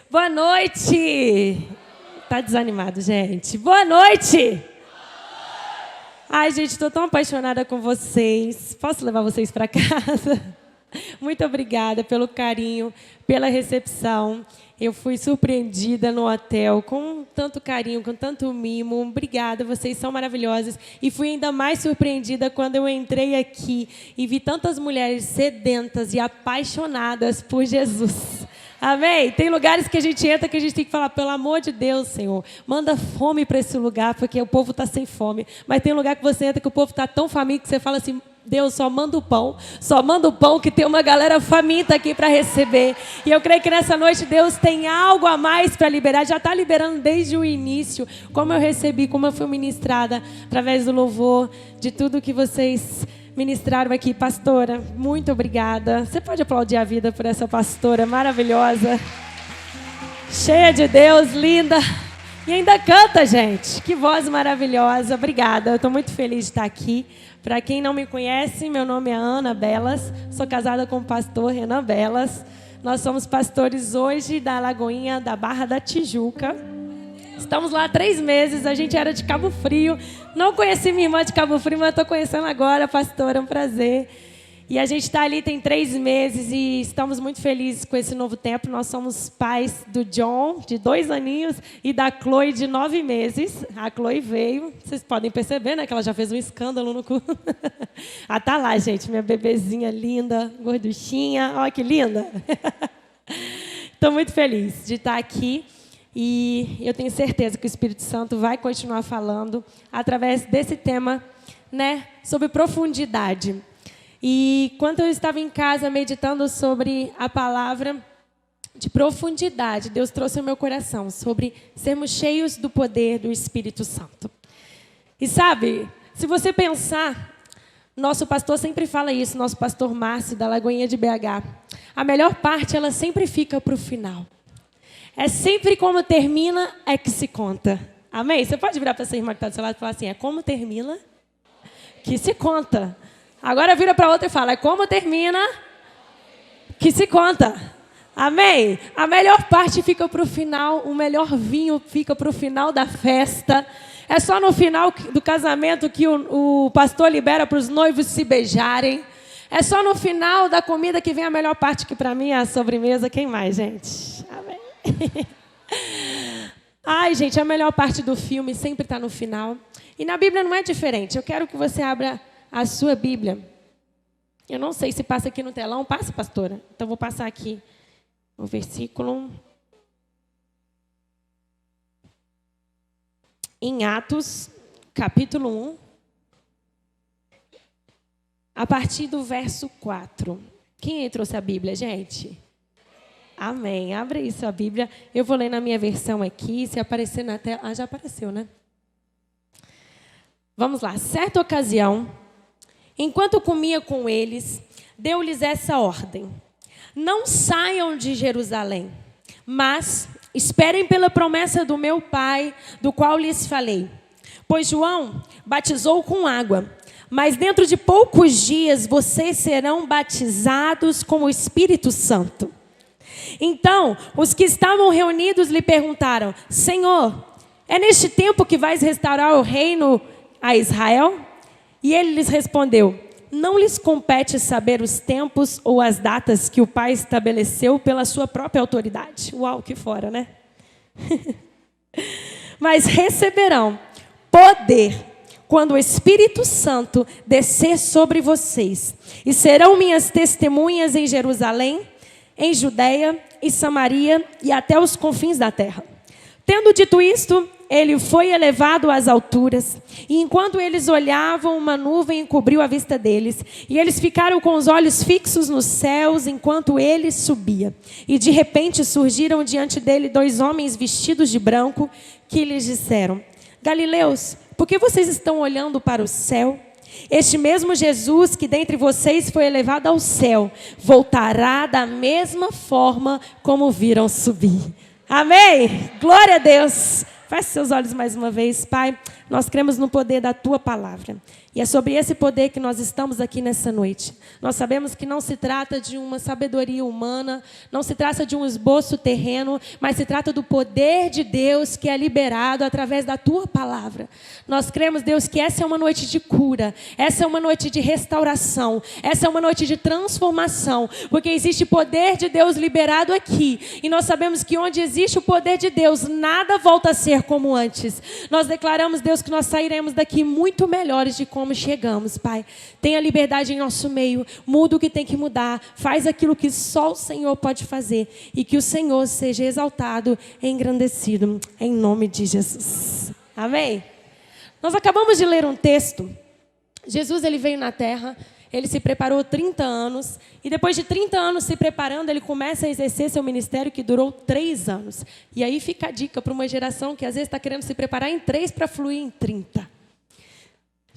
Boa noite! Tá desanimado, gente? Boa noite! Ai, gente, estou tão apaixonada com vocês. Posso levar vocês para casa? Muito obrigada pelo carinho, pela recepção. Eu fui surpreendida no hotel com tanto carinho, com tanto mimo. Obrigada, vocês são maravilhosas. E fui ainda mais surpreendida quando eu entrei aqui e vi tantas mulheres sedentas e apaixonadas por Jesus. Amém? Tem lugares que a gente entra que a gente tem que falar, pelo amor de Deus, Senhor, manda fome para esse lugar, porque o povo está sem fome. Mas tem lugar que você entra que o povo está tão faminto que você fala assim, Deus, só manda o pão que tem uma galera faminta aqui para receber. E eu creio que nessa noite Deus tem algo a mais para liberar, já está liberando desde o início, como eu recebi, como eu fui ministrada através do louvor, de tudo que vocês ministraram aqui. Pastora, muito obrigada. Você pode aplaudir a vida por essa pastora maravilhosa, cheia de Deus, linda. E ainda canta, gente. Que voz maravilhosa. Obrigada. Eu estou muito feliz de estar aqui. Para quem não me conhece, meu nome é Ana Belas. Sou casada com o pastor Renan Belas. Nós somos pastores hoje da Lagoinha da Barra da Tijuca. Estamos lá há 3 meses. A gente era de Cabo Frio. Não conheci minha irmã de Cabo Frio, mas estou conhecendo agora, pastora. É um prazer. E a gente está ali tem 3 meses e estamos muito felizes com esse novo tempo. Nós somos pais do John, de 2 aninhos, e da Chloe, de 9 meses. A Chloe veio, vocês podem perceber, né, que ela já fez um escândalo no cu. Ah, tá lá, gente, minha bebezinha linda, gorduchinha. Olha que linda. Estou muito feliz de estar aqui. E eu tenho certeza que o Espírito Santo vai continuar falando através desse tema, né, sobre profundidade. E quando eu estava em casa meditando sobre a palavra de profundidade, Deus trouxe ao meu coração sobre sermos cheios do poder do Espírito Santo. E sabe, se você pensar, nosso pastor sempre fala isso, nosso pastor Márcio, da Lagoinha de BH, a melhor parte ela sempre fica para o final. É sempre como termina é que se conta. Amém? Você pode virar para essa irmã que está do seu lado e falar assim, é como termina que se conta. Agora vira para outra e fala, é como termina que se conta. Amém? A melhor parte fica para o final, o melhor vinho fica para o final da festa. É só no final do casamento que o pastor libera para os noivos se beijarem. É só no final da comida que vem a melhor parte, que para mim é a sobremesa. Quem mais, gente? Amém? Ai, gente, a melhor parte do filme sempre está no final. E na Bíblia não é diferente. Eu quero que você abra a sua Bíblia. Eu não sei se passa aqui no telão. Passa, pastora? Então, vou passar aqui o versículo. Em Atos, capítulo 1. A partir do verso 4. Quem aí trouxe a Bíblia, gente? Amém. Abre aí sua Bíblia. Eu vou ler na minha versão aqui. Se aparecer na tela... Ah, já apareceu, né? Vamos lá. Certa ocasião, enquanto comia com eles, deu-lhes essa ordem. Não saiam de Jerusalém, mas esperem pela promessa do meu Pai, do qual lhes falei. Pois João batizou com água, mas dentro de poucos dias vocês serão batizados com o Espírito Santo. Então, os que estavam reunidos lhe perguntaram, Senhor, é neste tempo que vais restaurar o reino a Israel? E ele lhes respondeu, não lhes compete saber os tempos ou as datas que o Pai estabeleceu pela sua própria autoridade. Uau, que fora, né? Mas receberão poder quando o Espírito Santo descer sobre vocês. E serão minhas testemunhas em Jerusalém, em Judeia e Samaria e até os confins da terra. Tendo dito isto, ele foi elevado às alturas, e enquanto eles olhavam, uma nuvem encobriu a vista deles, e eles ficaram com os olhos fixos nos céus, enquanto ele subia. E de repente surgiram diante dele 2 homens vestidos de branco, que lhes disseram, Galileus, por que vocês estão olhando para o céu? Este mesmo Jesus que dentre vocês foi elevado ao céu, voltará da mesma forma como viram subir. Amém? Glória a Deus. Feche seus olhos mais uma vez, Pai. Nós cremos no poder da Tua palavra. E é sobre esse poder que nós estamos aqui nessa noite. Nós sabemos que não se trata de uma sabedoria humana, não se trata de um esboço terreno, mas se trata do poder de Deus que é liberado através da Tua palavra. Nós cremos, Deus, que essa é uma noite de cura, essa é uma noite de restauração, essa é uma noite de transformação, porque existe poder de Deus liberado aqui. E nós sabemos que onde existe o poder de Deus, nada volta a ser como antes. Nós declaramos, Deus, que nós sairemos daqui muito melhores de como chegamos, Pai. Tenha liberdade em nosso meio, muda o que tem que mudar, faz aquilo que só o Senhor pode fazer e que o Senhor seja exaltado e engrandecido, em nome de Jesus. Amém? Nós acabamos de ler um texto. Jesus, ele veio na terra, ele se preparou 30 anos e depois de 30 anos se preparando, ele começa a exercer seu ministério que durou 3 anos. E aí fica a dica para uma geração que às vezes está querendo se preparar em 3 para fluir em 30.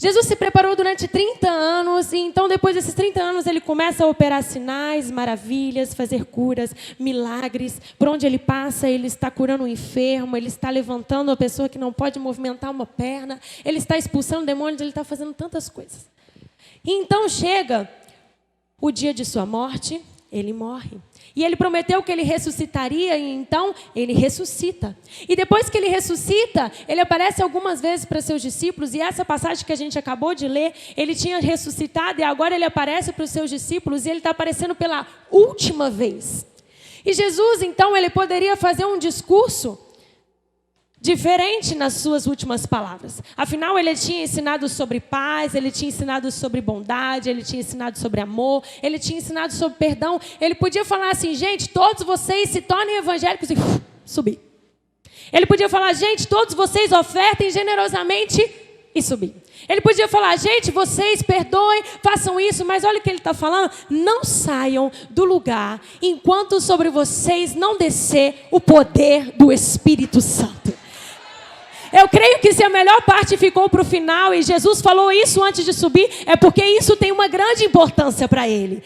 Jesus se preparou durante 30 anos e então depois desses 30 anos ele começa a operar sinais, maravilhas, fazer curas, milagres. Por onde ele passa, ele está curando um enfermo, ele está levantando uma pessoa que não pode movimentar uma perna, ele está expulsando demônios, ele está fazendo tantas coisas. E então chega o dia de sua morte, ele morre. E ele prometeu que ele ressuscitaria, e então ele ressuscita. E depois que ele ressuscita, ele aparece algumas vezes para seus discípulos, e essa passagem que a gente acabou de ler, ele tinha ressuscitado, e agora ele aparece para os seus discípulos, e ele está aparecendo pela última vez. E Jesus, então, ele poderia fazer um discurso diferente nas suas últimas palavras. Afinal, ele tinha ensinado sobre paz, ele tinha ensinado sobre bondade, ele tinha ensinado sobre amor, ele tinha ensinado sobre perdão. Ele podia falar assim, gente, todos vocês se tornem evangélicos e subir. Ele podia falar, gente, todos vocês ofertem generosamente e subir. Ele podia falar, gente, vocês perdoem, façam isso, mas olha o que ele está falando, não saiam do lugar enquanto sobre vocês não descer o poder do Espírito Santo. Eu creio que se a melhor parte ficou para o final e Jesus falou isso antes de subir, é porque isso tem uma grande importância para ele.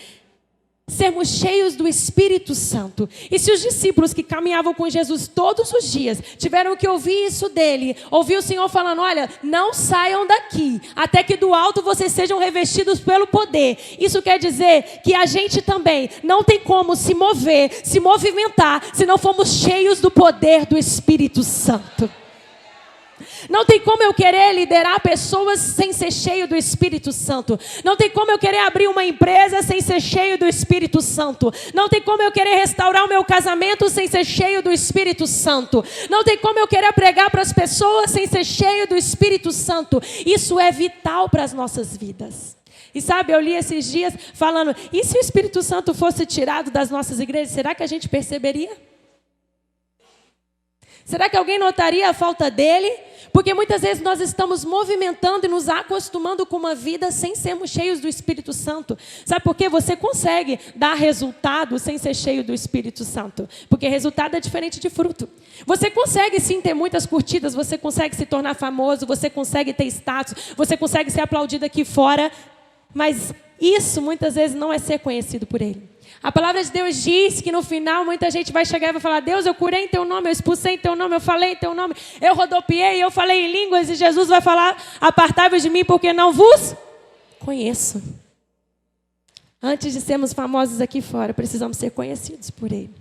Sermos cheios do Espírito Santo. E se os discípulos que caminhavam com Jesus todos os dias tiveram que ouvir isso dele, ouvir o Senhor falando, olha, não saiam daqui, até que do alto vocês sejam revestidos pelo poder. Isso quer dizer que a gente também não tem como se mover, se movimentar, se não formos cheios do poder do Espírito Santo. Não tem como eu querer liderar pessoas sem ser cheio do Espírito Santo. Não tem como eu querer abrir uma empresa sem ser cheio do Espírito Santo. Não tem como eu querer restaurar o meu casamento sem ser cheio do Espírito Santo. Não tem como eu querer pregar para as pessoas sem ser cheio do Espírito Santo. Isso é vital para as nossas vidas. E sabe, eu li esses dias falando, e se o Espírito Santo fosse tirado das nossas igrejas, será que a gente perceberia? Será que alguém notaria a falta dele? Porque muitas vezes nós estamos movimentando e nos acostumando com uma vida sem sermos cheios do Espírito Santo. Sabe por quê? Você consegue dar resultado sem ser cheio do Espírito Santo. Porque resultado é diferente de fruto. Você consegue sim ter muitas curtidas, você consegue se tornar famoso, você consegue ter status, você consegue ser aplaudido aqui fora. Mas isso muitas vezes não é ser conhecido por ele. A palavra de Deus diz que no final muita gente vai chegar e vai falar, Deus, eu curei em teu nome, eu expulsei em teu nome, eu falei em teu nome, eu rodopiei, eu falei em línguas, e Jesus vai falar, apartai-vos de mim porque não vos conheço. Antes de sermos famosos aqui fora, precisamos ser conhecidos por ele.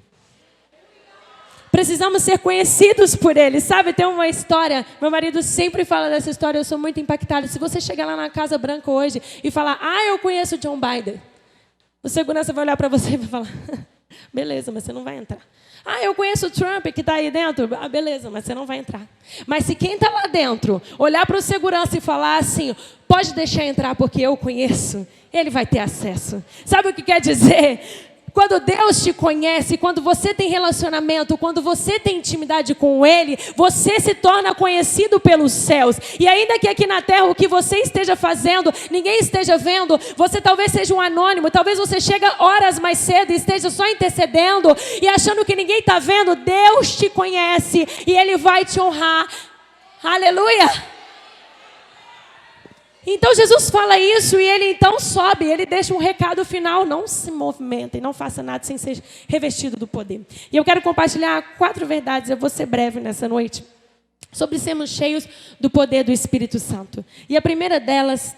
Precisamos ser conhecidos por ele, sabe? Tem uma história, meu marido sempre fala dessa história, eu sou muito impactada. Se você chegar lá na Casa Branca hoje e falar, eu conheço John Biden, o segurança vai olhar para você e vai falar, beleza, mas você não vai entrar. Eu conheço o Trump que está aí dentro. Beleza, mas você não vai entrar. Mas se quem está lá dentro olhar para o segurança e falar assim, pode deixar entrar porque eu conheço, ele vai ter acesso. Sabe o que quer dizer? Quando Deus te conhece, quando você tem relacionamento, quando você tem intimidade com Ele, você se torna conhecido pelos céus. E ainda que aqui na terra o que você esteja fazendo, ninguém esteja vendo, você talvez seja um anônimo, talvez você chegue horas mais cedo e esteja só intercedendo e achando que ninguém está vendo, Deus te conhece e Ele vai te honrar. Aleluia! Então Jesus fala isso e ele então sobe, ele deixa um recado final, não se movimentem, não faça nada sem ser revestido do poder. E eu quero compartilhar 4 verdades, eu vou ser breve nessa noite. sobre sermos cheios do poder do Espírito Santo. E a primeira delas,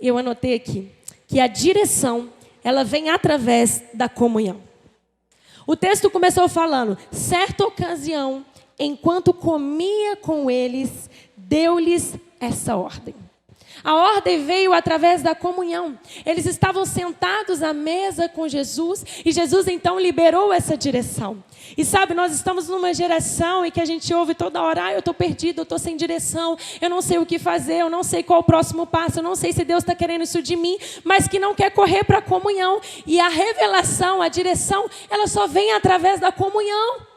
eu anotei aqui, que a direção, ela vem através da comunhão. O texto começou falando, certa ocasião, enquanto comia com eles, deu-lhes essa ordem. A ordem veio através da comunhão. Eles estavam sentados à mesa com Jesus e Jesus então liberou essa direção. E sabe, nós estamos numa geração em que a gente ouve toda hora, eu estou perdido, eu estou sem direção, eu não sei o que fazer, eu não sei qual o próximo passo, eu não sei se Deus está querendo isso de mim, mas que não quer correr para a comunhão. E a revelação, a direção, ela só vem através da comunhão.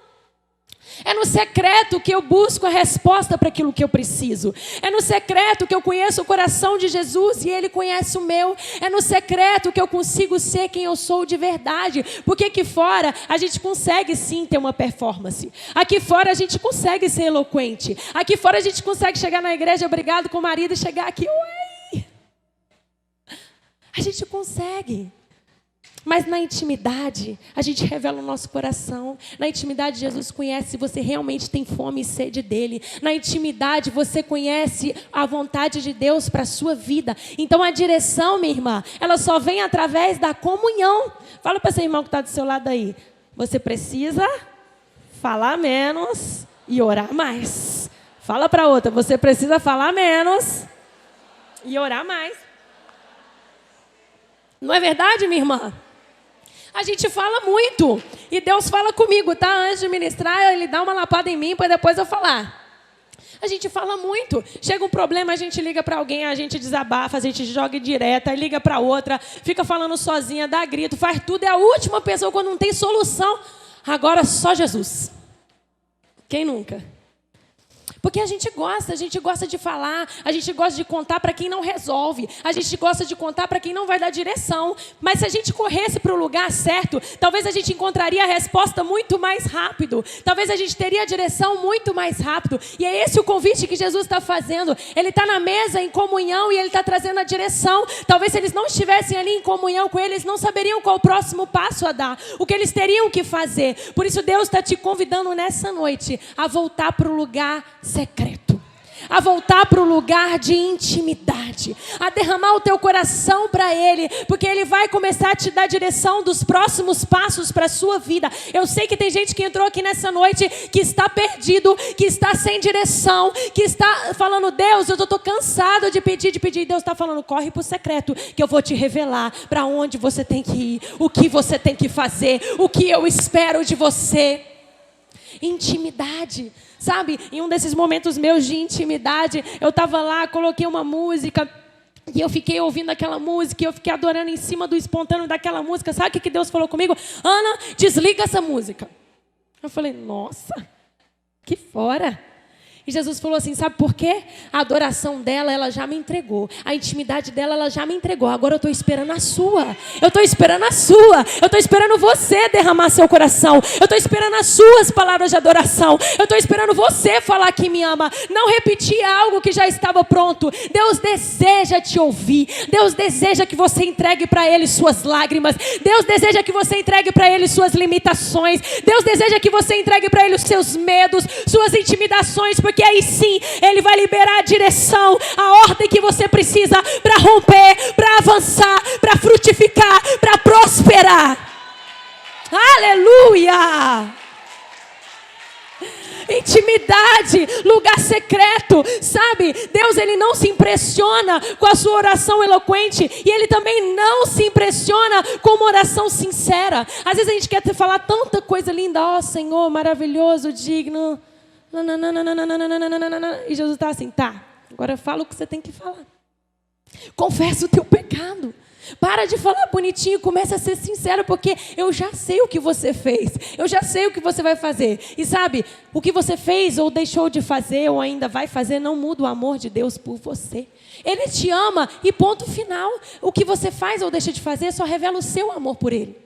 É no secreto que eu busco a resposta para aquilo que eu preciso. É no secreto que eu conheço o coração de Jesus e Ele conhece o meu. É no secreto que eu consigo ser quem eu sou de verdade. Porque aqui fora a gente consegue sim ter uma performance. Aqui fora a gente consegue ser eloquente. Aqui fora a gente consegue chegar na igreja obrigado com o marido e chegar aqui, oi. A gente consegue. Mas na intimidade, a gente revela o nosso coração. Na intimidade, Jesus conhece se você realmente tem fome e sede dele. Na intimidade, você conhece a vontade de Deus para a sua vida. Então, a direção, minha irmã, ela só vem através da comunhão. Fala para esse irmão que está do seu lado aí. Você precisa falar menos e orar mais. Fala para outra, você precisa falar menos e orar mais. Não é verdade, minha irmã? A gente fala muito. E Deus fala comigo, tá? Antes de ministrar, Ele dá uma lapada em mim para depois eu falar. A gente fala muito. Chega um problema, a gente liga para alguém, a gente desabafa, a gente joga direta, liga para outra, fica falando sozinha, dá grito, faz tudo. É a última pessoa quando não tem solução. Agora só Jesus. Quem nunca? Porque a gente gosta de falar, a gente gosta de contar para quem não resolve, a gente gosta de contar para quem não vai dar direção. Mas se a gente corresse para o lugar certo, talvez a gente encontraria a resposta muito mais rápido. Talvez a gente teria a direção muito mais rápido. E é esse o convite que Jesus está fazendo. Ele está na mesa em comunhão e Ele está trazendo a direção. Talvez se eles não estivessem ali em comunhão com Ele, eles não saberiam qual o próximo passo a dar, o que eles teriam que fazer. Por isso Deus está te convidando nessa noite a voltar para o lugar secreto, a voltar para o lugar de intimidade, a derramar o teu coração para Ele, porque Ele vai começar a te dar direção dos próximos passos para a sua vida. Eu sei que tem gente que entrou aqui nessa noite que está perdido, que está sem direção, que está falando, Deus, eu estou cansado de pedir, e Deus está falando, corre para o secreto, que eu vou te revelar para onde você tem que ir, o que você tem que fazer, o que eu espero de você. Intimidade, sabe? Em um desses momentos meus de intimidade, eu estava lá, coloquei uma música e eu fiquei ouvindo aquela música e eu fiquei adorando em cima do espontâneo daquela música. Sabe o que Deus falou comigo? Ana, desliga essa música. Eu falei, nossa, que fora. E Jesus falou assim, sabe por quê? A adoração dela, ela já me entregou. A intimidade dela, ela já me entregou. Agora eu estou esperando a sua. Eu estou esperando a sua. Eu estou esperando você derramar seu coração. Eu estou esperando as suas palavras de adoração. Eu estou esperando você falar que me ama. Não repetir algo que já estava pronto. Deus deseja te ouvir. Deus deseja que você entregue para Ele suas lágrimas. Deus deseja que você entregue para Ele suas limitações. Deus deseja que você entregue para Ele os seus medos, suas intimidações, porque aí sim Ele vai liberar a direção, a ordem que você precisa para romper, para avançar, para frutificar, para prosperar. Aleluia! Intimidade, lugar secreto, sabe? Deus, Ele não se impressiona com a sua oração eloquente e Ele também não se impressiona com uma oração sincera. Às vezes a gente quer falar tanta coisa linda, ó Senhor, maravilhoso, digno. E Jesus está assim, tá, agora fala o que você tem que falar. Confessa o teu pecado. Para de falar bonitinho, comece a ser sincero, porque eu já sei o que você fez. Eu já sei o que você vai fazer. E sabe, o que você fez ou deixou de fazer ou ainda vai fazer não muda o amor de Deus por você. Ele te ama e ponto final. O que você faz ou deixa de fazer só revela o seu amor por Ele.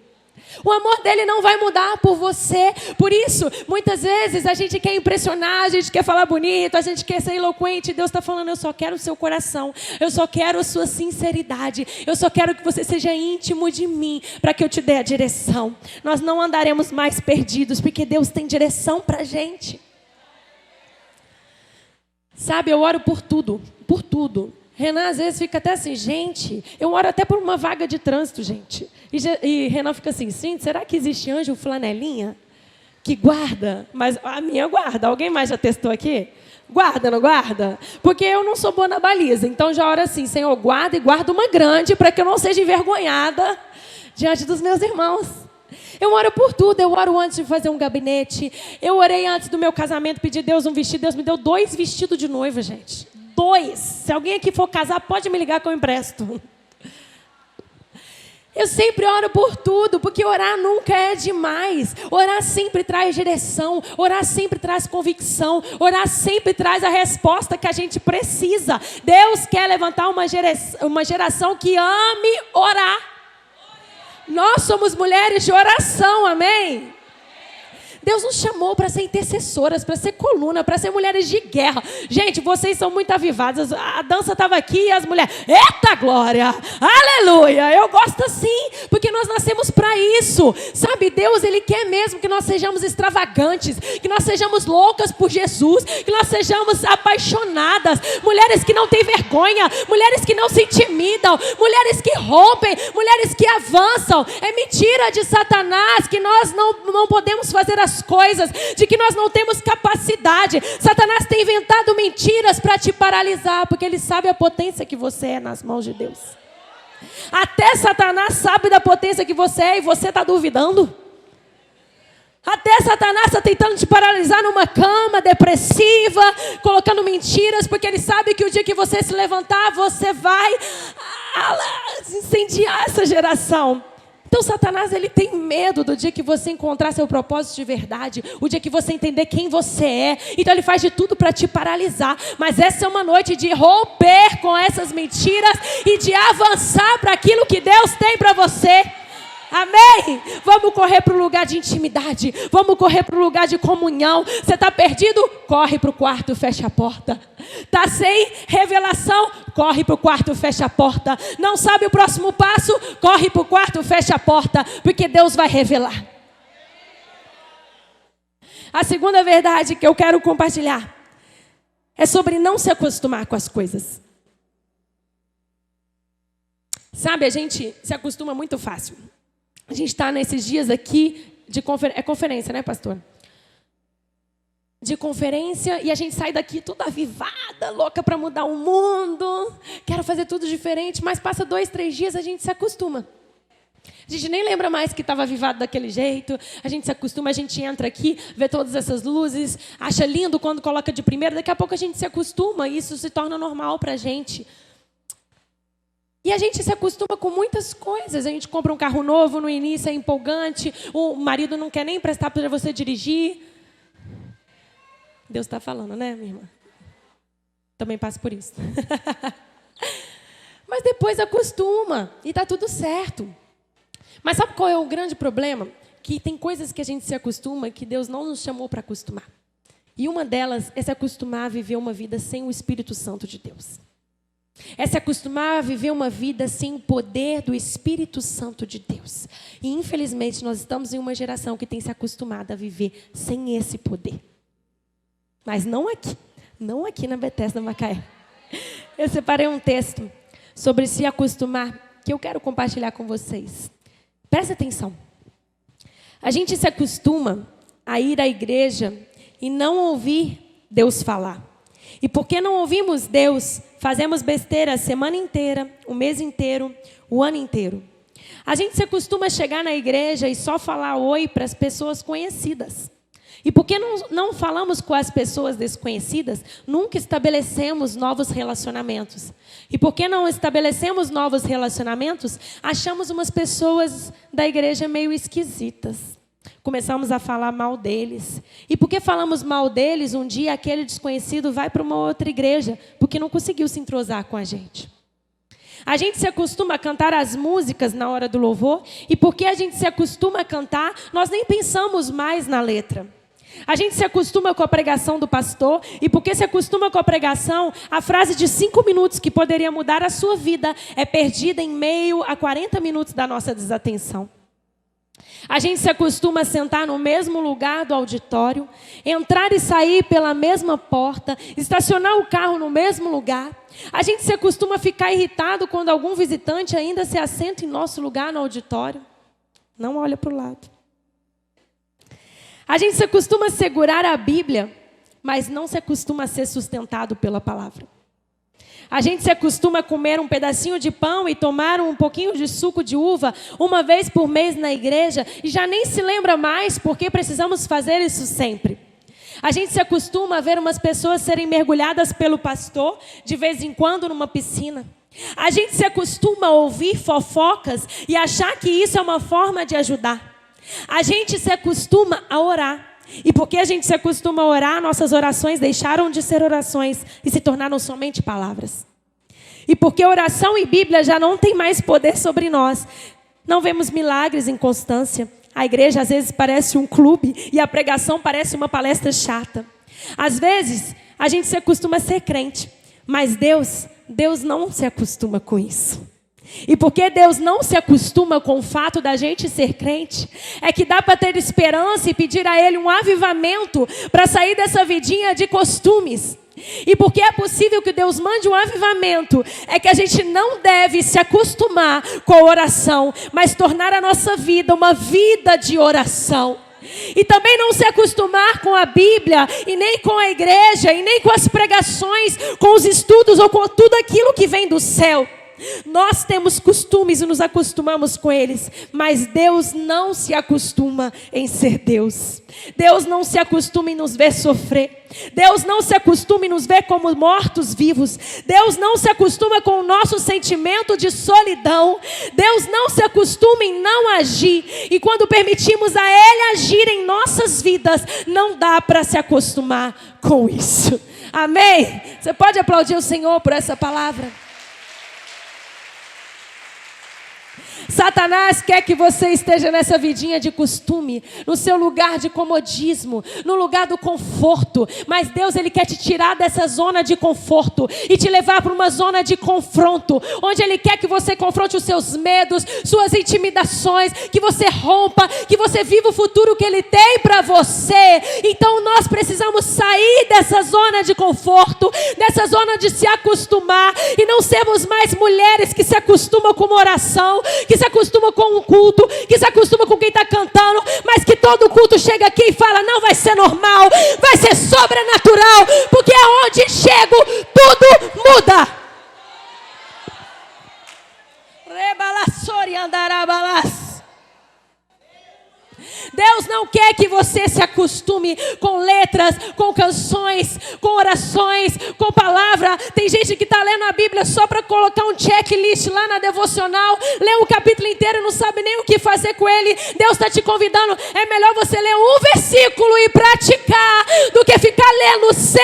O amor dele não vai mudar por você. Por isso, muitas vezes a gente quer impressionar, a gente quer falar bonito, a gente quer ser eloquente. Deus está falando, eu só quero o seu coração. Eu só quero a sua sinceridade. Eu só quero que você seja íntimo de mim, para que eu te dê a direção. Nós não andaremos mais perdidos, porque Deus tem direção para a gente. Sabe, eu oro por tudo, por tudo. Renan às vezes fica até assim, gente, eu oro até por uma vaga de trânsito, gente. E Renan fica assim, gente, será que existe anjo flanelinha que guarda? Mas a minha guarda, alguém mais já testou aqui? Guarda, não guarda? Porque eu não sou boa na baliza, então já oro assim, Senhor, guarda e guarda uma grande para que eu não seja envergonhada diante dos meus irmãos. Eu oro por tudo, eu oro antes de fazer um gabinete, eu orei antes do meu casamento, pedi a Deus um vestido, Deus me deu 2 vestidos de noiva, gente. 2. Se alguém aqui for casar, pode me ligar que eu empresto. Eu sempre oro por tudo, porque orar nunca é demais. Orar sempre traz direção, orar sempre traz convicção, orar sempre traz a resposta que a gente precisa. Deus quer levantar uma geração que ame orar. Nós somos mulheres de oração, amém? Deus nos chamou para ser intercessoras, para ser coluna, para ser mulheres de guerra. Gente, vocês são muito avivadas. A dança estava aqui e as mulheres... Eita glória! Aleluia! Eu gosto assim, porque nós nascemos para isso. Sabe, Deus, Ele quer mesmo que nós sejamos extravagantes, que nós sejamos loucas por Jesus, que nós sejamos apaixonadas, mulheres que não têm vergonha, mulheres que não se intimidam, mulheres que rompem, mulheres que avançam. É mentira de Satanás que nós não podemos fazer as coisas, de que nós não temos capacidade. Satanás tem inventado mentiras para te paralisar, porque ele sabe a potência que você é nas mãos de Deus. Até Satanás sabe da potência que você é e você está duvidando. Até Satanás está tentando te paralisar numa cama depressiva, colocando mentiras, porque ele sabe que o dia que você se levantar, você vai incendiar essa geração. Então Satanás, ele tem medo do dia que você encontrar seu propósito de verdade, o dia que você entender quem você é. Então ele faz de tudo para te paralisar. Mas essa é uma noite de romper com essas mentiras e de avançar para aquilo que Deus tem para você. Amém? Vamos correr para o lugar de intimidade. Vamos correr para o lugar de comunhão. Você está perdido? Corre para o quarto, fecha a porta. Está sem revelação? Corre para o quarto, fecha a porta. Não sabe o próximo passo? Corre para o quarto, fecha a porta. Porque Deus vai revelar. A segunda verdade que eu quero compartilhar é sobre não se acostumar com as coisas. Sabe, a gente se acostuma muito fácil. A gente está nesses dias aqui de conferência, né, pastor? De conferência, e a gente sai daqui toda avivada, louca para mudar o mundo. Quero fazer tudo diferente, mas passa 2, 3 dias, a gente se acostuma. A gente nem lembra mais que estava avivado daquele jeito. A gente se acostuma, a gente entra aqui, vê todas essas luzes, acha lindo quando coloca de primeira. Daqui a pouco a gente se acostuma e isso se torna normal para a gente. E a gente se acostuma com muitas coisas. A gente compra um carro novo, no início é empolgante. O marido não quer nem emprestar para você dirigir. Deus está falando, né, minha irmã? Também passo por isso. Mas depois acostuma e está tudo certo. Mas sabe qual é o grande problema? Que tem coisas que a gente se acostuma que Deus não nos chamou para acostumar. E uma delas é se acostumar a viver uma vida sem o Espírito Santo de Deus. É se acostumar a viver uma vida sem o poder do Espírito Santo de Deus. E infelizmente nós estamos em uma geração que tem se acostumado a viver sem esse poder. Mas não aqui na Bethesda Macaé. Eu separei um texto sobre se acostumar, que eu quero compartilhar com vocês. Presta atenção. A gente se acostuma a ir à igreja e não ouvir Deus falar. E porque não ouvimos Deus, fazemos besteira a semana inteira, o mês inteiro, o ano inteiro. A gente se acostuma a chegar na igreja e só falar oi para as pessoas conhecidas. E porque não falamos com as pessoas desconhecidas, nunca estabelecemos novos relacionamentos. E porque não estabelecemos novos relacionamentos, achamos umas pessoas da igreja meio esquisitas. Começamos a falar mal deles. E porque falamos mal deles, um dia aquele desconhecido vai para uma outra igreja, porque não conseguiu se entrosar com a gente. A gente se acostuma a cantar as músicas na hora do louvor, e porque a gente se acostuma a cantar, nós nem pensamos mais na letra. A gente se acostuma com a pregação do pastor, e porque se acostuma com a pregação, a frase de 5 minutos que poderia mudar a sua vida é perdida em meio a 40 minutos da nossa desatenção. A gente se acostuma a sentar no mesmo lugar do auditório, entrar e sair pela mesma porta, estacionar o carro no mesmo lugar. A gente se acostuma a ficar irritado quando algum visitante ainda se assenta em nosso lugar no auditório. Não olha para o lado. A gente se acostuma a segurar a Bíblia, mas não se acostuma a ser sustentado pela palavra. A gente se acostuma a comer um pedacinho de pão e tomar um pouquinho de suco de uva uma vez por mês na igreja e já nem se lembra mais porque precisamos fazer isso sempre. A gente se acostuma a ver umas pessoas serem mergulhadas pelo pastor de vez em quando numa piscina. A gente se acostuma a ouvir fofocas e achar que isso é uma forma de ajudar. A gente se acostuma a orar. E porque a gente se acostuma a orar, nossas orações deixaram de ser orações e se tornaram somente palavras. E porque oração e Bíblia já não tem mais poder sobre nós, não vemos milagres em constância. A igreja às vezes parece um clube e a pregação parece uma palestra chata. Às vezes a gente se acostuma a ser crente, mas Deus não se acostuma com isso. E porque Deus não se acostuma com o fato da gente ser crente, é que dá para ter esperança e pedir a Ele um avivamento para sair dessa vidinha de costumes. E porque é possível que Deus mande um avivamento, é que a gente não deve se acostumar com a oração, mas tornar a nossa vida uma vida de oração. E também não se acostumar com a Bíblia, e nem com a igreja, e nem com as pregações, com os estudos ou com tudo aquilo que vem do céu. Nós temos costumes e nos acostumamos com eles, mas Deus não se acostuma em ser Deus. Deus não se acostuma em nos ver sofrer. Deus não se acostuma em nos ver como mortos vivos. Deus não se acostuma com o nosso sentimento de solidão. Deus não se acostuma em não agir. E quando permitimos a Ele agir em nossas vidas, não dá para se acostumar com isso. Amém? Você pode aplaudir o Senhor por essa palavra? Satanás quer que você esteja nessa vidinha de costume, no seu lugar de comodismo, no lugar do conforto. Mas Deus, Ele quer te tirar dessa zona de conforto e te levar para uma zona de confronto, onde Ele quer que você confronte os seus medos, suas intimidações, que você rompa, que você viva o futuro que Ele tem para você. Então nós precisamos sair dessa zona de conforto, dessa zona de se acostumar e não sermos mais mulheres que se acostumam com uma oração, que se acostuma com um culto, que se acostuma com quem está cantando, mas que todo culto chega aqui e fala, não vai ser normal, vai ser sobrenatural, porque aonde chego, tudo muda. Rebalassori andarabalas. Deus não quer que você se acostume com letras, com canções, com orações, com palavra. Tem gente que está lendo a Bíblia só para colocar um checklist lá na devocional, lê um capítulo inteiro e não sabe nem o que fazer com ele. Deus está te convidando, é melhor você ler um versículo e praticar, do que ficar lendo 100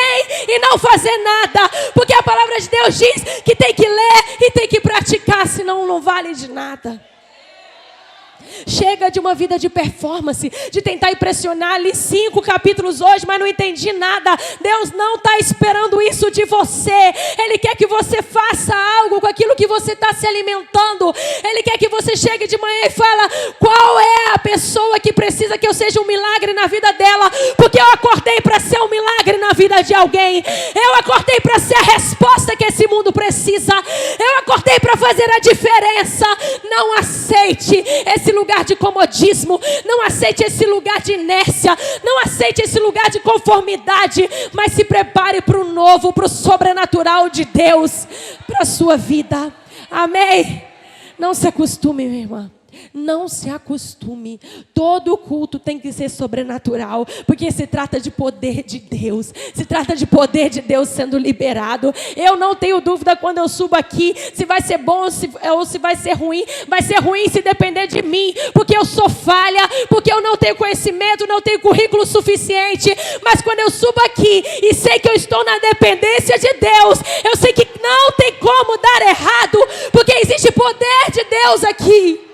e não fazer nada. Porque a palavra de Deus diz que tem que ler e tem que praticar, senão não vale de nada. Chega de uma vida de performance, de tentar impressionar. Li 5 capítulos hoje, mas não entendi nada. Deus não está esperando isso de você. Ele quer que você faça algo com aquilo que você está se alimentando. Ele quer que você chegue de manhã e fala, qual é a pessoa que precisa que eu seja um milagre na vida dela? Porque eu acordei para ser um milagre na vida de alguém. Eu acordei para ser a resposta que esse mundo precisa. Eu acordei para fazer a diferença. Não aceite esse lugar de comodismo, não aceite esse lugar de inércia, não aceite esse lugar de conformidade, mas se prepare para o novo, para o sobrenatural de Deus, para a sua vida. Amém? Não se acostume, minha irmã. Não se acostume. Todo culto tem que ser sobrenatural, porque se trata de poder de Deus, se trata de poder de Deus sendo liberado. Eu não tenho dúvida quando eu subo aqui se vai ser bom ou se vai ser ruim. Vai ser ruim se depender de mim, porque eu sou falha, porque eu não tenho conhecimento, não tenho currículo suficiente. Mas quando eu subo aqui e sei que eu estou na dependência de Deus, eu sei que não tem como dar errado, porque existe poder de Deus aqui.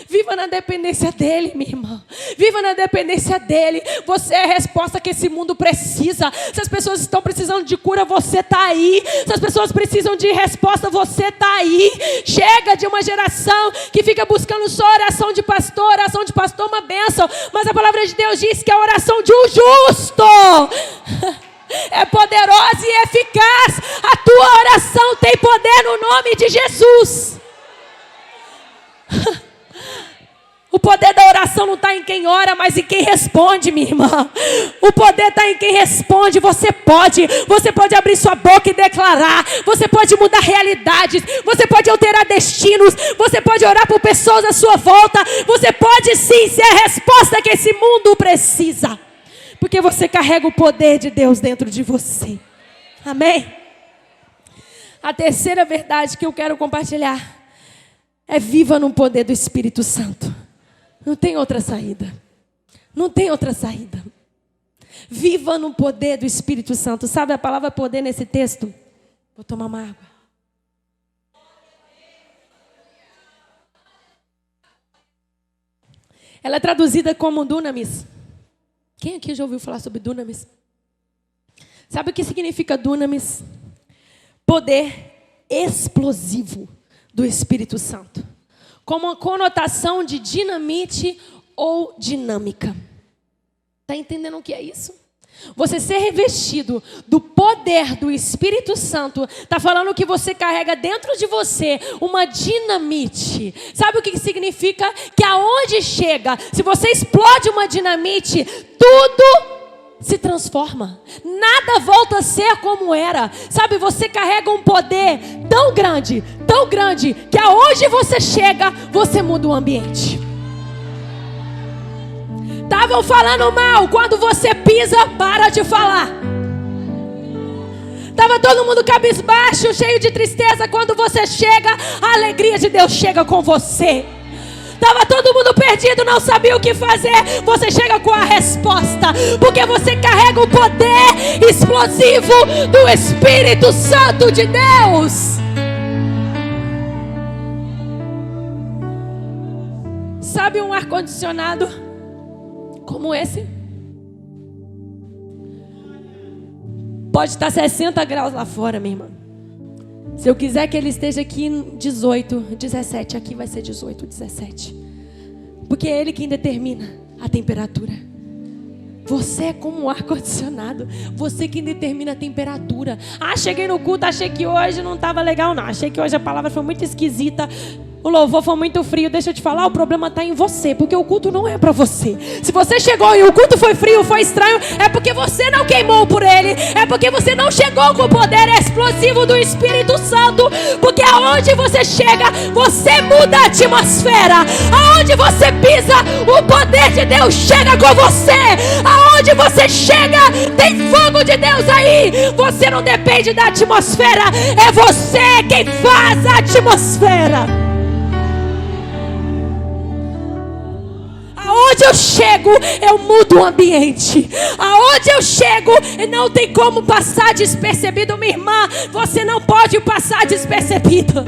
Viva na dependência dele, minha irmã. Viva na dependência dele. Você é a resposta que esse mundo precisa. Se as pessoas estão precisando de cura, você está aí. Se as pessoas precisam de resposta, você está aí. Chega de uma geração que fica buscando só oração de pastor. Oração de pastor é uma bênção, mas a palavra de Deus diz que a oração de um justo é poderosa e eficaz. A tua oração tem poder no nome de Jesus. O poder da oração não está em quem ora, mas em quem responde, minha irmã. O poder está em quem responde. Você pode abrir sua boca e declarar. Você pode mudar realidades. Você pode alterar destinos. Você pode orar por pessoas à sua volta. Você pode sim ser a resposta que esse mundo precisa. Porque você carrega o poder de Deus dentro de você. Amém? A terceira verdade que eu quero compartilhar é: viva no poder do Espírito Santo. Não tem outra saída. Não tem outra saída. Viva no poder do Espírito Santo. Sabe a palavra poder nesse texto? Vou tomar uma água. Ela é traduzida como dunamis. Quem aqui já ouviu falar sobre dunamis? Sabe o que significa dunamis? Poder explosivo do Espírito Santo, com uma conotação de dinamite ou dinâmica. Está entendendo o que é isso? Você ser revestido do poder do Espírito Santo está falando que você carrega dentro de você uma dinamite. Sabe o que significa? Que aonde chega, se você explode uma dinamite, tudo se transforma. Nada volta a ser como era. Sabe, você carrega um poder tão grande, que aonde você chega, você muda o ambiente. Estavam falando mal, quando você pisa, para de falar. Estava todo mundo cabisbaixo, cheio de tristeza. Quando você chega, a alegria de Deus chega com você. Estava todo mundo perdido, não sabia o que fazer. Você chega com a resposta, porque você carrega o poder explosivo do Espírito Santo de Deus. Sabe um ar-condicionado como esse? Pode estar 60 graus lá fora, minha irmã. Se eu quiser que ele esteja aqui em 18, 17, aqui vai ser 18, 17. Porque é ele quem determina a temperatura. Você é como um ar-condicionado. Você quem determina a temperatura. Cheguei no culto, achei que hoje não estava legal não. Achei que hoje a palavra foi muito esquisita. O louvor foi muito frio. Deixa eu te falar, o problema está em você. Porque o culto não é para você. Se você chegou e o culto foi frio, foi estranho, é porque você não queimou por ele. É porque você não chegou com o poder explosivo do Espírito Santo. Porque aonde você chega, você muda a atmosfera. Aonde você pisa, o poder de Deus chega com você. Aonde você chega, tem fogo de Deus aí. Você não depende da atmosfera. É você quem faz a atmosfera. Aonde eu chego, eu mudo o ambiente. Aonde eu chego, não tem como passar despercebido. Minha irmã, você não pode passar despercebido.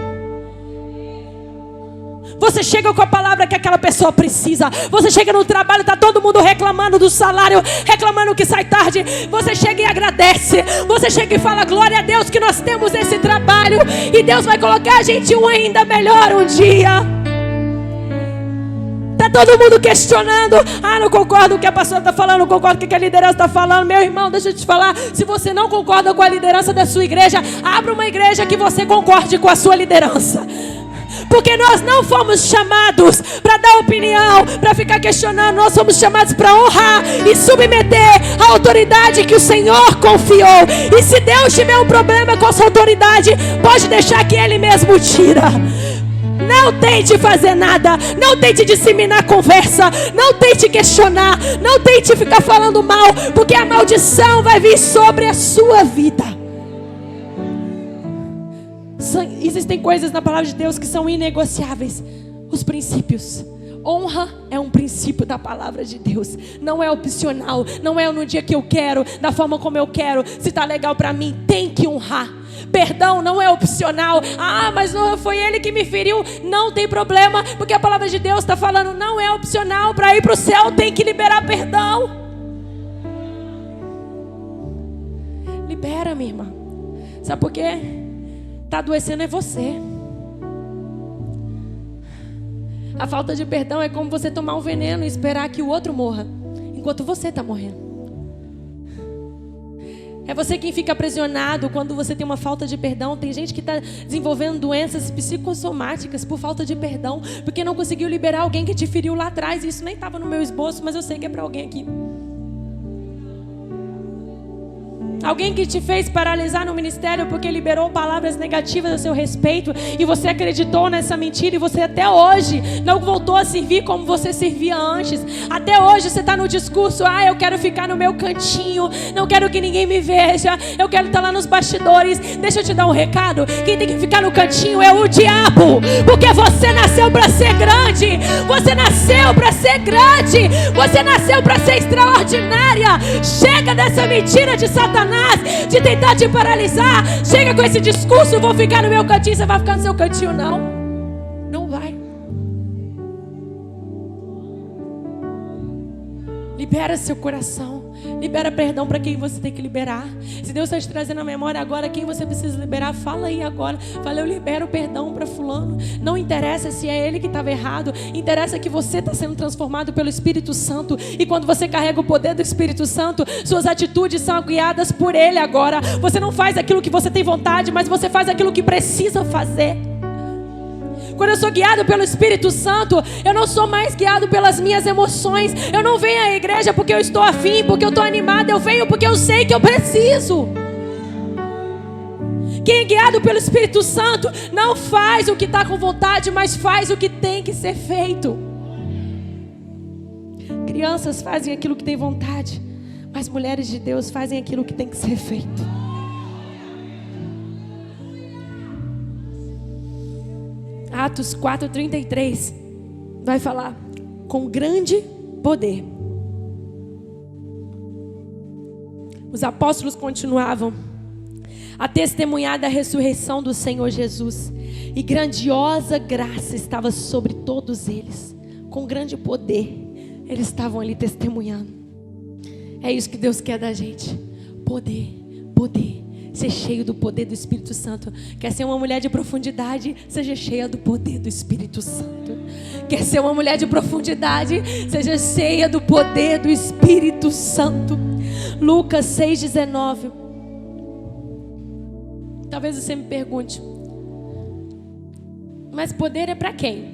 Você chega com a palavra que aquela pessoa precisa. Você chega no trabalho, está todo mundo reclamando do salário, reclamando que sai tarde. Você chega e agradece. Você chega e fala: glória a Deus que nós temos esse trabalho, e Deus vai colocar a gente um ainda melhor um dia. Está todo mundo questionando: não concordo com o que a pastora está falando, não concordo com o que a liderança está falando. Meu irmão, deixa eu te falar, se você não concorda com a liderança da sua igreja, abra uma igreja que você concorde com a sua liderança. Porque nós não fomos chamados para dar opinião, para ficar questionando. Nós fomos chamados para honrar e submeter a autoridade que o Senhor confiou. E se Deus tiver um problema com essa autoridade, pode deixar que Ele mesmo tira. Não tente fazer nada. Não tente disseminar conversa. Não tente questionar. Não tente ficar falando mal, porque a maldição vai vir sobre a sua vida. Existem coisas na palavra de Deus que são inegociáveis. Os princípios. Honra é um princípio da palavra de Deus. Não é opcional. Não é no dia que eu quero, da forma como eu quero. Se está legal para mim, tem que honrar. Perdão não é opcional. Mas não foi ele que me feriu. Não tem problema, porque a palavra de Deus está falando, não é opcional. Para ir para o céu tem que liberar perdão. Libera, minha irmã. Sabe por quê? Está adoecendo é você. A falta de perdão é como você tomar um veneno e esperar que o outro morra, enquanto você está morrendo. É você quem fica aprisionado quando você tem uma falta de perdão. Tem gente que está desenvolvendo doenças psicossomáticas por falta de perdão, porque não conseguiu liberar alguém que te feriu lá atrás. Isso nem estava no meu esboço, mas eu sei que é para alguém aqui. Alguém que te fez paralisar no ministério porque liberou palavras negativas a seu respeito e você acreditou nessa mentira e você até hoje não voltou a servir como você servia antes. Até hoje você está no discurso, eu quero ficar no meu cantinho, não quero que ninguém me veja, eu quero estar lá nos bastidores. Deixa eu te dar um recado, quem tem que ficar no cantinho é o diabo, porque você nasceu para ser grande, você nasceu para ser grande, você nasceu para ser extraordinária. Chega dessa mentira de Satanás de tentar te paralisar. Chega com esse discurso, vou ficar no meu cantinho. Você vai ficar no seu cantinho? Não vai. Libera seu coração. Libera perdão para quem você tem que liberar. Se Deus está te trazendo a memória agora quem você precisa liberar, fala aí agora. Fala, eu libero perdão para fulano. Não interessa se é ele que estava errado. Interessa que você está sendo transformado pelo Espírito Santo. E quando você carrega o poder do Espírito Santo, suas atitudes são guiadas por ele agora. Você não faz aquilo que você tem vontade, mas você faz aquilo que precisa fazer. Quando eu sou guiado pelo Espírito Santo, eu não sou mais guiado pelas minhas emoções. Eu não venho à igreja porque eu estou afim, porque eu estou animado. Eu venho porque eu sei que eu preciso. Quem é guiado pelo Espírito Santo não faz o que está com vontade, mas faz o que tem que ser feito. Crianças fazem aquilo que tem vontade, mas mulheres de Deus fazem aquilo que tem que ser feito. Atos 4:33 vai falar, com grande poder os apóstolos continuavam a testemunhar da ressurreição do Senhor Jesus, e grandiosa graça estava sobre todos eles. Com grande poder eles estavam ali testemunhando. É isso que Deus quer da gente. Poder. Ser cheio do poder do Espírito Santo. Quer ser uma mulher de profundidade? Seja cheia do poder do Espírito Santo. Quer ser uma mulher de profundidade? Seja cheia do poder do Espírito Santo. Lucas 6:19. Talvez você me pergunte, mas poder é para quem?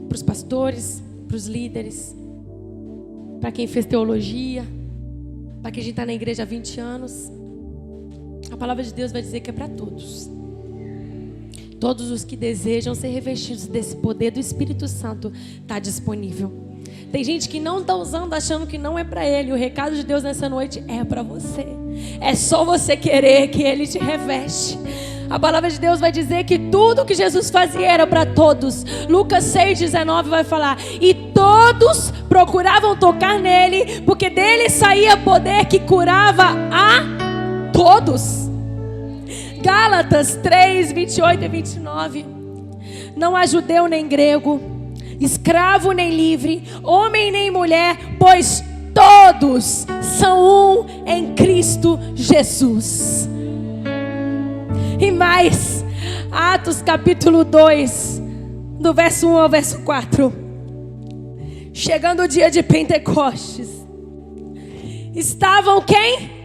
Para os pastores, para os líderes, para quem fez teologia, para quem está na igreja há 20 anos. A palavra de Deus vai dizer que é para todos. Todos os que desejam ser revestidos desse poder do Espírito Santo está disponível. Tem gente que não está usando, achando que não é para ele. O recado de Deus nessa noite é para você. É só você querer que ele te reveste. A palavra de Deus vai dizer que tudo que Jesus fazia era para todos. Lucas 6:19 vai falar, e todos procuravam tocar nele, porque dele saía poder que curava a todos. Gálatas 3:28 e 29. Não há judeu nem grego, escravo nem livre, homem nem mulher, pois todos são um em Cristo Jesus. E mais, Atos capítulo 2, do verso 1 ao verso 4. Chegando o dia de Pentecostes, estavam quem?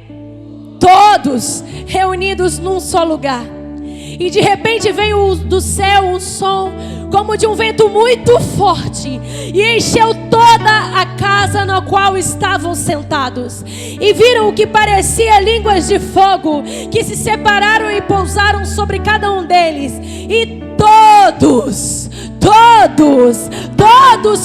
Todos reunidos num só lugar. E de repente veio do céu um som como de um vento muito forte, e encheu toda a casa na qual estavam sentados. E viram o que parecia línguas de fogo, que se separaram e pousaram sobre cada um deles. E todos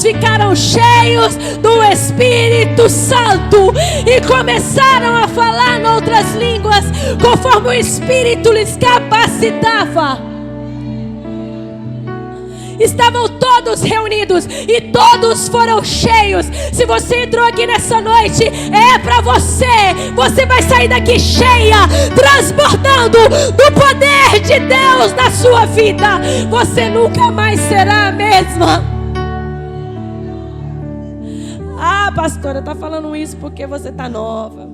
ficaram cheios do Espírito Santo e começaram a falar em outras línguas, conforme o Espírito lhes capacitava. estavam todos reunidos e todos foram cheios. Se você entrou aqui nessa noite, é para você. Você vai sair daqui cheia, transbordando do poder de Deus na sua vida. Você nunca mais será a mesma. Ah, pastora, tá falando isso porque você tá nova.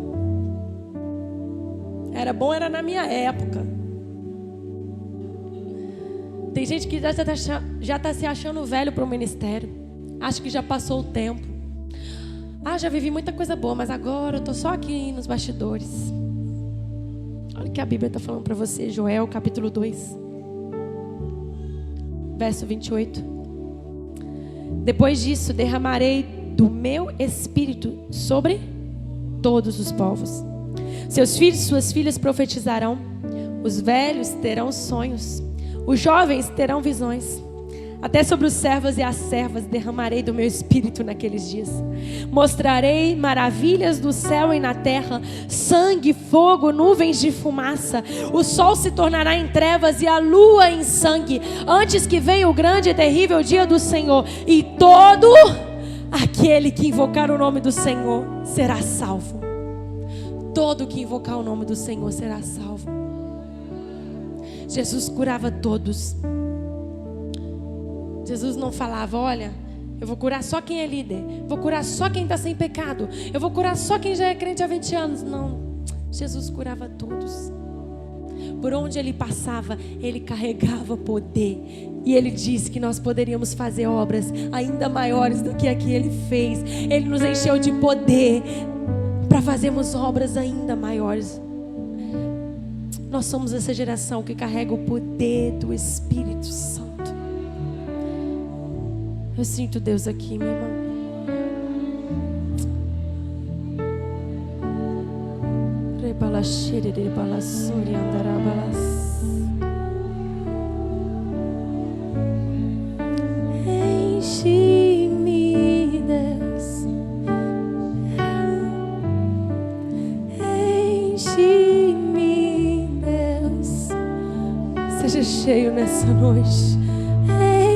Era bom, era na minha época. Tem gente que já tá se achando velho para o ministério. Acho que já passou o tempo. Ah, já vivi muita coisa boa, mas agora eu tô só aqui nos bastidores. Olha o que a Bíblia está falando para você. Joel capítulo 2, verso 28. Depois disso derramarei do meu espírito sobre todos os povos. Seus filhos e suas filhas profetizarão. Os velhos terão sonhos. Os jovens terão visões. Até sobre os servos e as servas derramarei do meu espírito naqueles dias. Mostrarei maravilhas do céu e na terra, sangue, fogo, nuvens de fumaça. O sol se tornará em trevas e a lua em sangue, antes que venha o grande e terrível dia do Senhor. E todo aquele que invocar o nome do Senhor será salvo. Todo que invocar o nome do Senhor será salvo. Jesus curava todos. Jesus não falava, olha, eu vou curar só quem é líder, vou curar só quem está sem pecado, eu vou curar só quem já é crente há 20 anos. Não, Jesus curava todos. Por onde ele passava, ele carregava poder. E ele disse que nós poderíamos fazer obras ainda maiores do que a que ele fez. Ele nos encheu de poder para fazermos obras ainda maiores. Nós somos essa geração que carrega o poder do Espírito Santo. Eu sinto Deus aqui, meu irmão. Enche-me, Deus. Enche-me, Deus. Seja cheio nessa noite.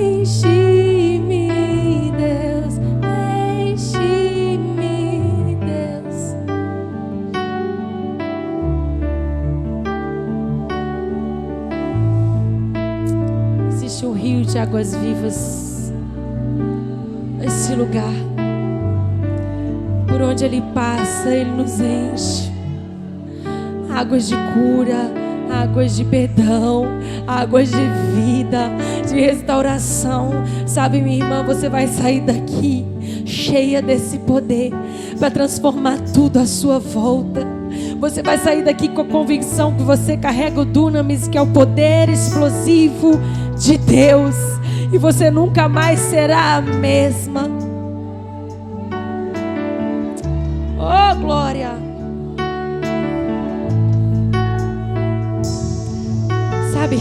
Enche-me, Deus. Enche-me, Deus. Existe um rio de águas vivas nesse lugar. Por onde ele passa, ele nos enche. Águas de cura, águas de perdão, águas de vida, de restauração. Sabe, minha irmã, você vai sair daqui cheia desse poder para transformar tudo à sua volta. Você vai sair daqui com a convicção que você carrega o dunamis, que é o poder explosivo de Deus, e você nunca mais será a mesma. Oh, glória! Sabe,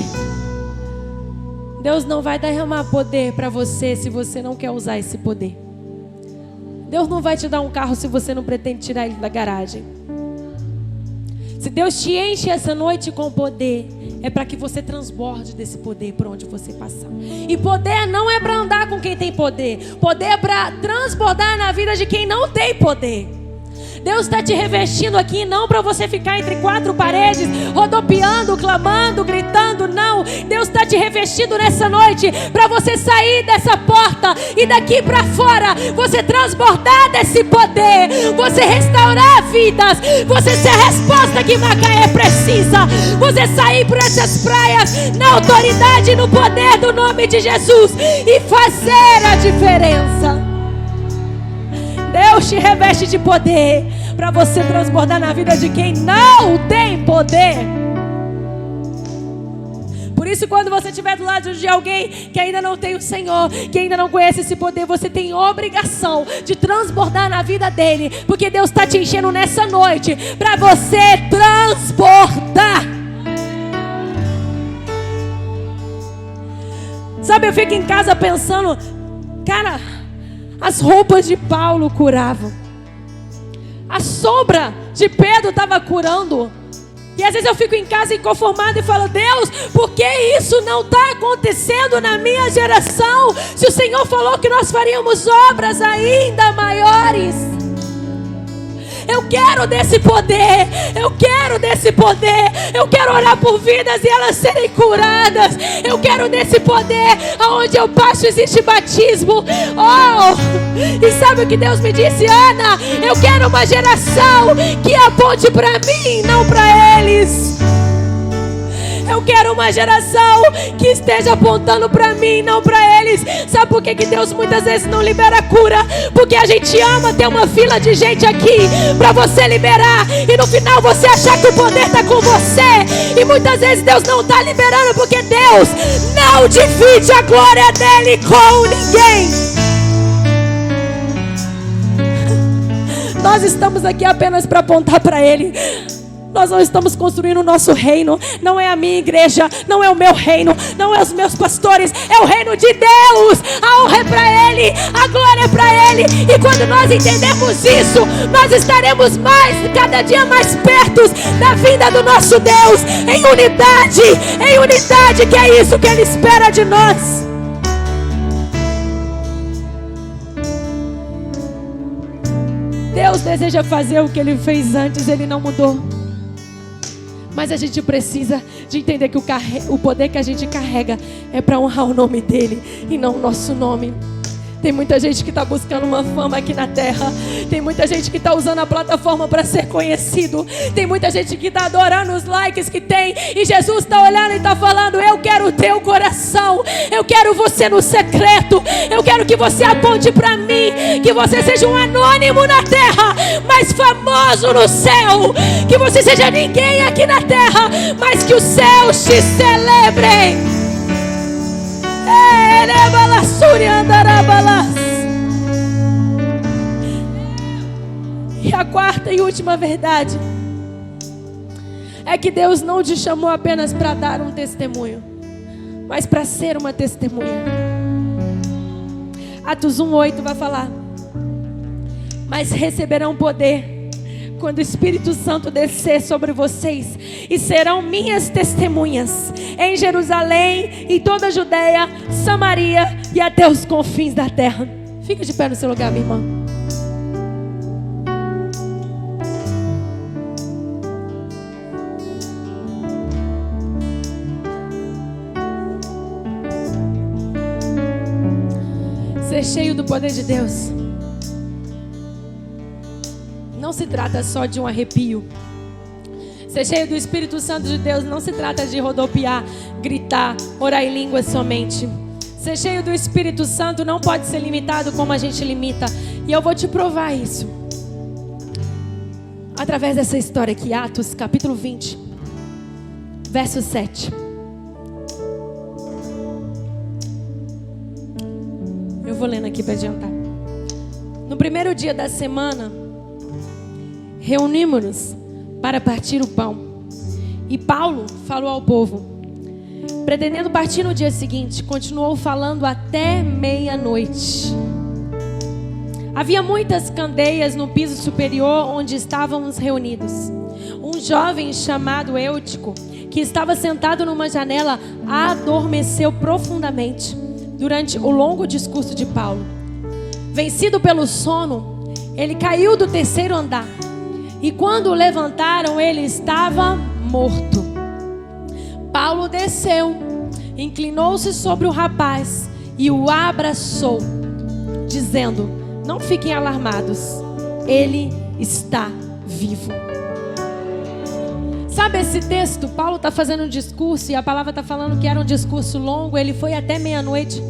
Deus não vai derramar poder para você se você não quer usar esse poder. Deus não vai te dar um carro se você não pretende tirar ele da garagem. Se Deus te enche essa noite com poder, é para que você transborde desse poder por onde você passar. E poder não é para andar com quem tem poder. Poder é para transbordar na vida de quem não tem poder. Deus está te revestindo aqui não para você ficar entre quatro paredes, rodopiando, clamando, gritando, não. Deus está te revestindo nessa noite para você sair dessa porta e daqui para fora você transbordar desse poder, você restaurar vidas, você ser a resposta que Macaé precisa, você sair por essas praias na autoridade e no poder do nome de Jesus e fazer a diferença. Deus te reveste de poder para você transbordar na vida de quem não tem poder. Por isso, quando você estiver do lado de alguém que ainda não tem o Senhor, que ainda não conhece esse poder, você tem obrigação de transbordar na vida dele, porque Deus está te enchendo nessa noite para você transbordar. Sabe, eu fico em casa pensando, cara, as roupas de Paulo curavam. A sombra de Pedro estava curando. E às vezes eu fico em casa inconformada e falo: Deus, por que isso não está acontecendo na minha geração? Se o Senhor falou que nós faríamos obras ainda maiores. Eu quero desse poder, eu quero desse poder, eu quero orar por vidas e elas serem curadas. Eu quero desse poder, aonde eu passo existe batismo. Oh, e sabe o que Deus me disse? Ana, eu quero uma geração que aponte para mim, não para eles. Eu quero uma geração que esteja apontando para mim, não para eles. Sabe por que Deus muitas vezes não libera cura? Porque a gente ama ter uma fila de gente aqui para você liberar e no final você achar que o poder está com você. E muitas vezes Deus não está liberando porque Deus não divide a glória dele com ninguém. Nós estamos aqui apenas para apontar para ele. Nós não estamos construindo o nosso reino. Não é a minha igreja, não é o meu reino, não é os meus pastores, é o reino de Deus. A honra é para Ele, a glória é para Ele. E quando nós entendemos isso, nós estaremos cada dia mais perto da vinda do nosso Deus. Em unidade, que é isso que Ele espera de nós. Deus deseja fazer o que Ele fez antes, Ele não mudou. Mas a gente precisa de entender que o poder que a gente carrega é para honrar o nome dele e não o nosso nome. Tem muita gente que está buscando uma fama aqui na terra. Tem muita gente que está usando a plataforma para ser conhecido. Tem muita gente que está adorando os likes que tem. E Jesus está olhando e está falando: eu quero o teu coração. Eu quero você no secreto. Eu quero que você aponte para mim. Que você seja um anônimo na terra, mas famoso no céu. Que você seja ninguém aqui na terra, mas que os céus te celebrem. E a quarta e última verdade é que Deus não te chamou apenas para dar um testemunho, mas para ser uma testemunha. Atos 1:8 vai falar: mas receberão poder quando o Espírito Santo descer sobre vocês, e serão minhas testemunhas em Jerusalém, em toda a Judeia, Samaria e até os confins da terra. Fica de pé no seu lugar, minha irmã. Ser cheio do poder de Deus não se trata só de um arrepio. Ser cheio do Espírito Santo de Deus não se trata de rodopiar, gritar, orar em línguas somente. Ser cheio do Espírito Santo não pode ser limitado como a gente limita. E eu vou te provar isso através dessa história aqui, Atos capítulo 20, verso 7. Eu vou lendo aqui para adiantar. No primeiro dia da semana, reunimos-nos para partir o pão. E Paulo falou ao povo. Pretendendo partir no dia seguinte, continuou falando até meia-noite. Havia muitas candeias no piso superior onde estávamos reunidos. Um jovem chamado Eutico, que estava sentado numa janela, adormeceu profundamente durante o longo discurso de Paulo. Vencido pelo sono, ele caiu do terceiro andar. E quando o levantaram, ele estava morto. Paulo desceu, inclinou-se sobre o rapaz e o abraçou, dizendo: não fiquem alarmados, ele está vivo. Sabe esse texto? Paulo está fazendo um discurso e a palavra está falando que era um discurso longo. Ele foi até meia-noite.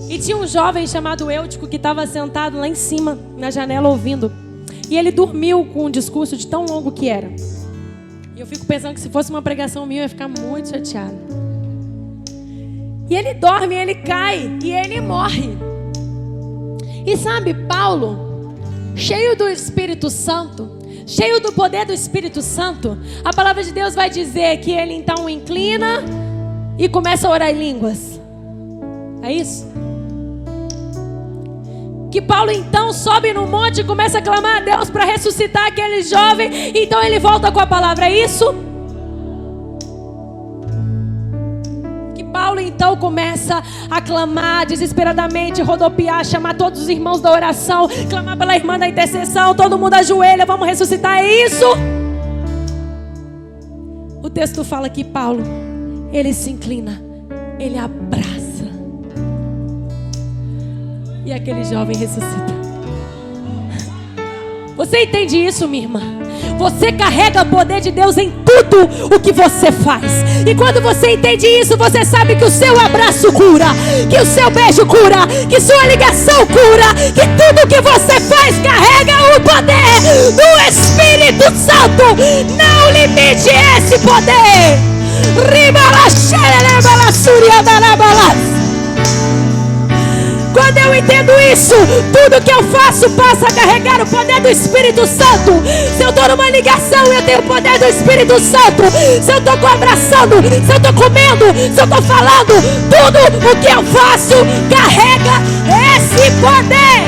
E tinha um jovem chamado Eutico que estava sentado lá em cima, na janela, ouvindo. E ele dormiu com um discurso de tão longo que era. E eu fico pensando que se fosse uma pregação minha, eu ia ficar muito chateada. E ele dorme, ele cai e ele morre. E sabe, Paulo, cheio do Espírito Santo, cheio do poder do Espírito Santo, a palavra de Deus vai dizer que ele então inclina e começa a orar em línguas. É isso? Que Paulo então sobe no monte e começa a clamar a Deus para ressuscitar aquele jovem. Então ele volta com a palavra. É isso? Paulo então começa a clamar desesperadamente, rodopiar, chamar todos os irmãos da oração, clamar pela irmã da intercessão, todo mundo ajoelha, vamos ressuscitar, é isso? O texto fala que Paulo, ele se inclina, ele abraça, e aquele jovem ressuscita. Você entende isso, minha irmã? Você carrega o poder de Deus em tudo o que você faz. E quando você entende isso, você sabe que o seu abraço cura, que o seu beijo cura, que sua ligação cura, que tudo que você faz carrega o poder do Espírito Santo. Não limite esse poder. Quando eu entendo isso, tudo que eu faço passa a carregar o poder do Espírito Santo. Se eu estou numa ligação, eu tenho o poder do Espírito Santo. Se eu estou abraçando, se eu estou comendo, se eu estou falando, tudo o que eu faço carrega esse poder.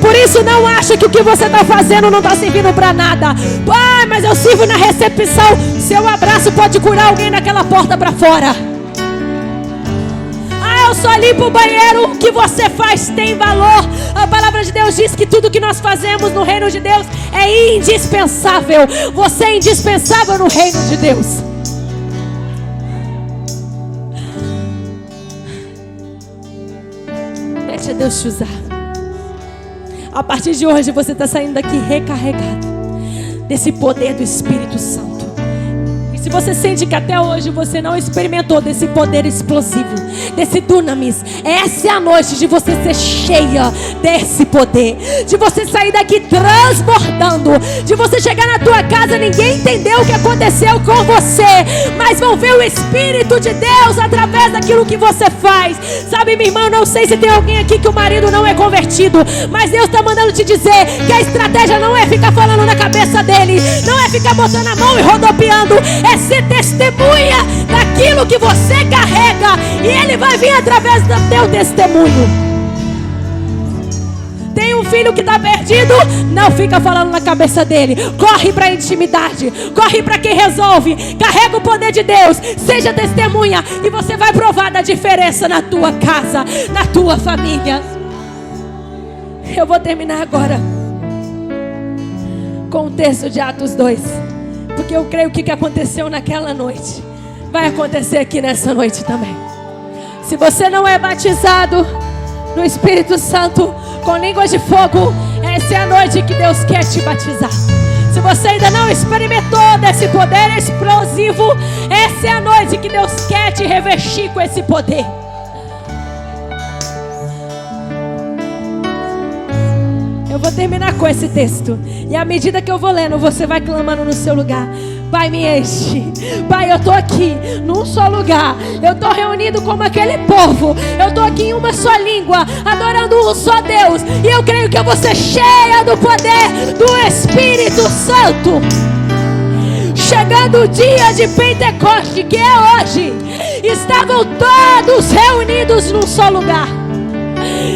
Por isso não acha que o que você está fazendo não está servindo para nada. Ah, mas eu sirvo na recepção. Seu abraço pode curar alguém naquela porta para fora. Eu só limpo o banheiro. O que você faz tem valor. A palavra de Deus diz que tudo que nós fazemos no reino de Deus é indispensável. Você é indispensável no reino de Deus. Deixa Deus te usar. A partir de hoje você está saindo daqui recarregado desse poder do Espírito Santo. Se você sente que até hoje você não experimentou desse poder explosivo, desse dunamis, essa é a noite de você ser cheia desse poder, de você sair daqui transbordando, de você chegar na tua casa, ninguém entendeu o que aconteceu com você, mas vão ver o Espírito de Deus através daquilo que você faz. Sabe, minha irmã, eu não sei se tem alguém aqui que o marido não é convertido, mas Deus está mandando te dizer que a estratégia não é ficar falando na cabeça dele, não é ficar botando a mão e rodopiando, é ser testemunha daquilo que você carrega, e ele vai vir através do teu testemunho. Tem um filho que está perdido, não fica falando na cabeça dele, corre para a intimidade, corre para quem resolve, carrega o poder de Deus, seja testemunha, e você vai provar da diferença na tua casa, na tua família. Eu vou terminar agora com o texto de Atos 2, porque eu creio que o que aconteceu naquela noite vai acontecer aqui nessa noite também. Se você não é batizado no Espírito Santo com línguas de fogo, essa é a noite que Deus quer te batizar. Se você ainda não experimentou desse poder explosivo, essa é a noite que Deus quer te revestir com esse poder. Eu vou terminar com esse texto, e à medida que eu vou lendo, você vai clamando no seu lugar: Pai, me enche. Pai, eu estou aqui num só lugar, eu estou reunido como aquele povo, eu estou aqui em uma só língua, adorando um só Deus, e eu creio que eu vou ser cheia do poder do Espírito Santo. Chegando o dia de Pentecoste, que é hoje, estavam todos reunidos num só lugar,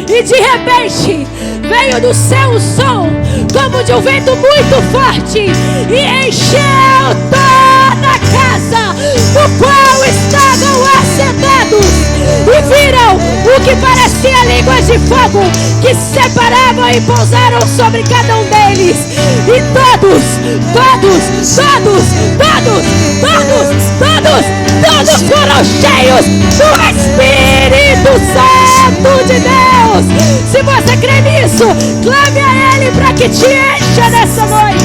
e de repente veio do céu um som como de um vento muito forte, e encheu toda a casa no qual estavam assentados, e viram o que parecia línguas de fogo que se separavam e pousaram sobre cada um deles, e todos foram cheios do Espírito Santo de Deus. Se você crê nisso, clame a Ele para que te encha nessa noite.